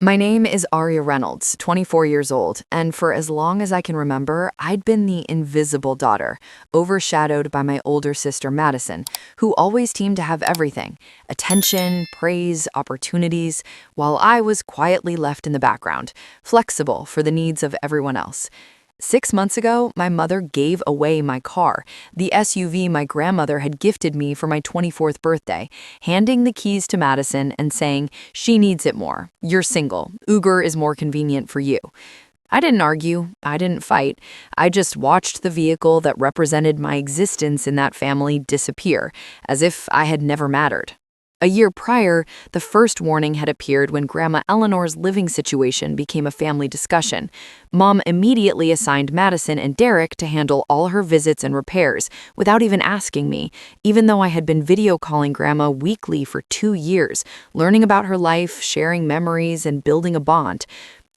My name is Arya Reynolds, 24 years old, and for as long as I can remember, I'd been the invisible daughter, overshadowed by my older sister Madison, who always seemed to have everything: attention, praise, opportunities, while I was quietly left in the background, flexible for the needs of everyone else. 6 months ago, my mother gave away my car, the SUV my grandmother had gifted me for my 24th birthday, handing the keys to Madison and saying, "She needs it more. You're single. Uber is more convenient for you." I didn't argue. I didn't fight. I just watched the vehicle that represented my existence in that family disappear, as if I had never mattered. A year prior, the first warning had appeared when Grandma Eleanor's living situation became a family discussion. Mom immediately assigned Madison and Derek to handle all her visits and repairs without even asking me, even though I had been video calling Grandma weekly for 2 years, learning about her life, sharing memories, and building a bond.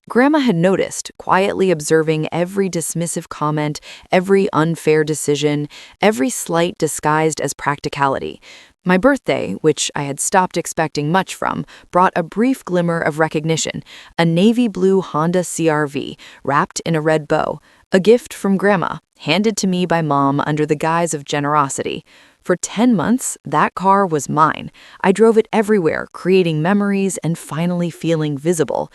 Grandma had noticed, quietly observing every dismissive comment, every unfair decision, every slight disguised as practicality. My birthday, which I had stopped expecting much from, brought a brief glimmer of recognition: a navy blue Honda CRV, wrapped in a red bow, a gift from Grandma, handed to me by Mom under the guise of generosity. For 10 months, that car was mine. I drove it everywhere, creating memories and finally feeling visible.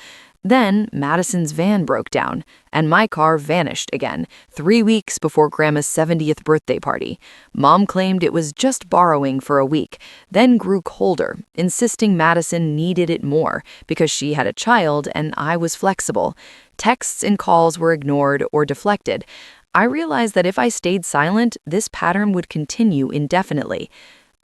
Then, Madison's van broke down, and my car vanished again, 3 weeks before Grandma's 70th birthday party. Mom claimed it was just borrowing for a week, then grew colder, insisting Madison needed it more because she had a child and I was flexible. Texts and calls were ignored or deflected. I realized that if I stayed silent, this pattern would continue indefinitely.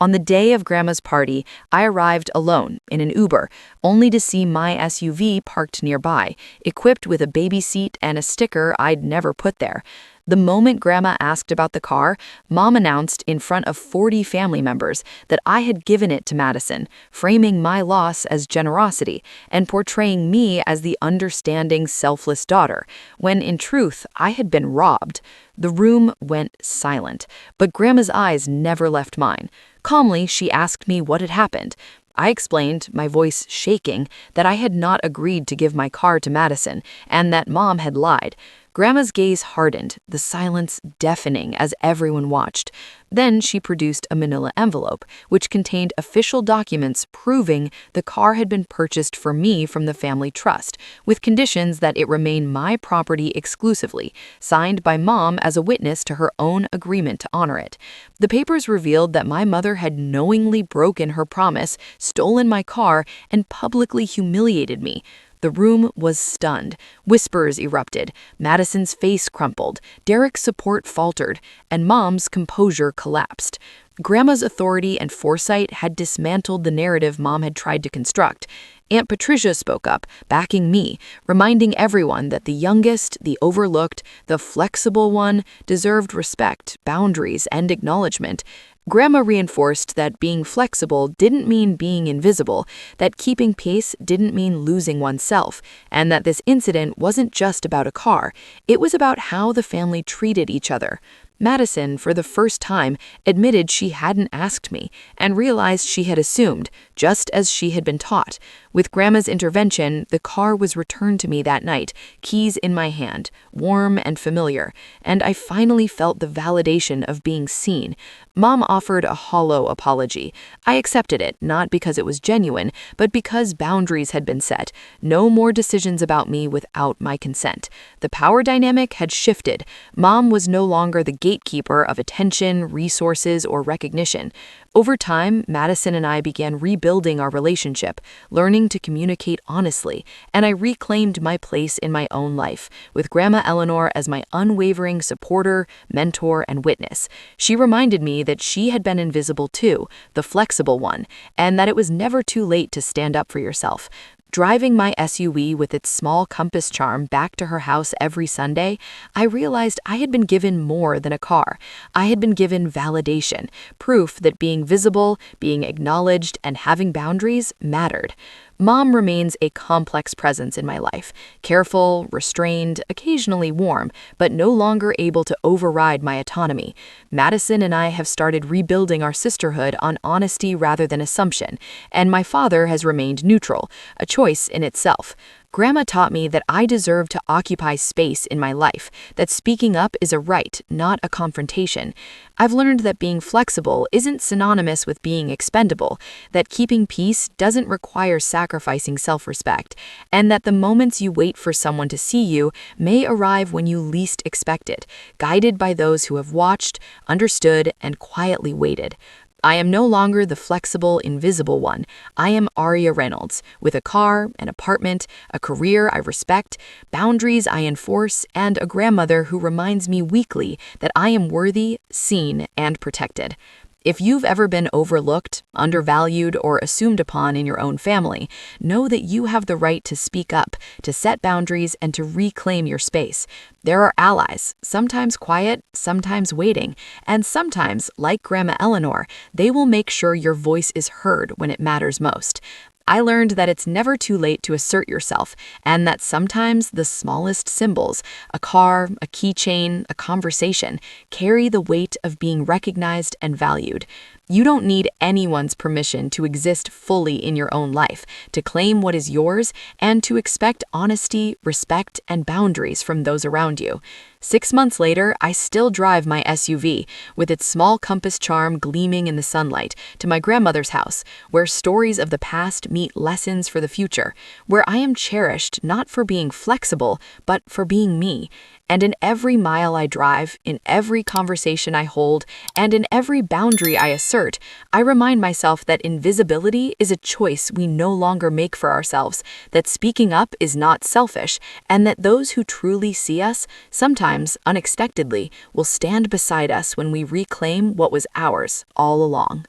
On the day of Grandma's party, I arrived alone in an Uber, only to see my SUV parked nearby, equipped with a baby seat and a sticker I'd never put there. The moment Grandma asked about the car, Mom announced in front of 40 family members that I had given it to Madison, framing my loss as generosity and portraying me as the understanding, selfless daughter, when in truth I had been robbed. The room went silent, but Grandma's eyes never left mine. Calmly, she asked me what had happened. I explained, my voice shaking, that I had not agreed to give my car to Madison and that Mom had lied. Grandma's gaze hardened, the silence deafening as everyone watched. Then she produced a manila envelope, which contained official documents proving the car had been purchased for me from the family trust, with conditions that it remain my property exclusively, signed by Mom as a witness to her own agreement to honor it. The papers revealed that my mother had knowingly broken her promise, stolen my car, and publicly humiliated me. The room was stunned. Whispers erupted. Madison's face crumpled. Derek's support faltered, and Mom's composure collapsed. Grandma's authority and foresight had dismantled the narrative Mom had tried to construct. Aunt Patricia spoke up, backing me, reminding everyone that the youngest, the overlooked, the flexible one deserved respect, boundaries, and acknowledgement. Grandma reinforced that being flexible didn't mean being invisible, that keeping pace didn't mean losing oneself, and that this incident wasn't just about a car. It was about how the family treated each other. Madison, for the first time, admitted she hadn't asked me and realized she had assumed, just as she had been taught. With Grandma's intervention, the car was returned to me that night, keys in my hand, warm and familiar, and I finally felt the validation of being seen. Mom offered a hollow apology. I accepted it, not because it was genuine, but because boundaries had been set. No more decisions about me without my consent. The power dynamic had shifted. Mom was no longer the gatekeeper of attention, resources, or recognition. Over time, Madison and I began rebuilding our relationship, learning to communicate honestly, and I reclaimed my place in my own life, with Grandma Eleanor as my unwavering supporter, mentor, and witness. She reminded me that she had been invisible too, the flexible one, and that it was never too late to stand up for yourself. Driving my SUV with its small compass charm back to her house every Sunday, I realized I had been given more than a car. I had been given validation, proof that being visible, being acknowledged, and having boundaries mattered. Mom remains a complex presence in my life, careful, restrained, occasionally warm, but no longer able to override my autonomy. Madison and I have started rebuilding our sisterhood on honesty rather than assumption, and my father has remained neutral, a choice in itself. Grandma taught me that I deserve to occupy space in my life, that speaking up is a right, not a confrontation. I've learned that being flexible isn't synonymous with being expendable, that keeping peace doesn't require sacrificing self-respect, and that the moments you wait for someone to see you may arrive when you least expect it, guided by those who have watched, understood, and quietly waited. I am no longer the flexible, invisible one. I am Arya Reynolds, with a car, an apartment, a career I respect, boundaries I enforce, and a grandmother who reminds me weekly that I am worthy, seen, and protected. If you've ever been overlooked, undervalued, or assumed upon in your own family, know that you have the right to speak up, to set boundaries, and to reclaim your space. There are allies, sometimes quiet, sometimes waiting, and sometimes, like Grandma Eleanor, they will make sure your voice is heard when it matters most. I learned that it's never too late to assert yourself, and that sometimes the smallest symbols, a car, a keychain, a conversation, carry the weight of being recognized and valued. You don't need anyone's permission to exist fully in your own life, to claim what is yours, and to expect honesty, respect, and boundaries from those around you. 6 months later, I still drive my SUV, with its small compass charm gleaming in the sunlight, to my grandmother's house, where stories of the past meet lessons for the future, where I am cherished not for being flexible, but for being me. And in every mile I drive, in every conversation I hold, and in every boundary I assert, I remind myself that invisibility is a choice we no longer make for ourselves, that speaking up is not selfish, and that those who truly see us, sometimes unexpectedly, will stand beside us when we reclaim what was ours all along.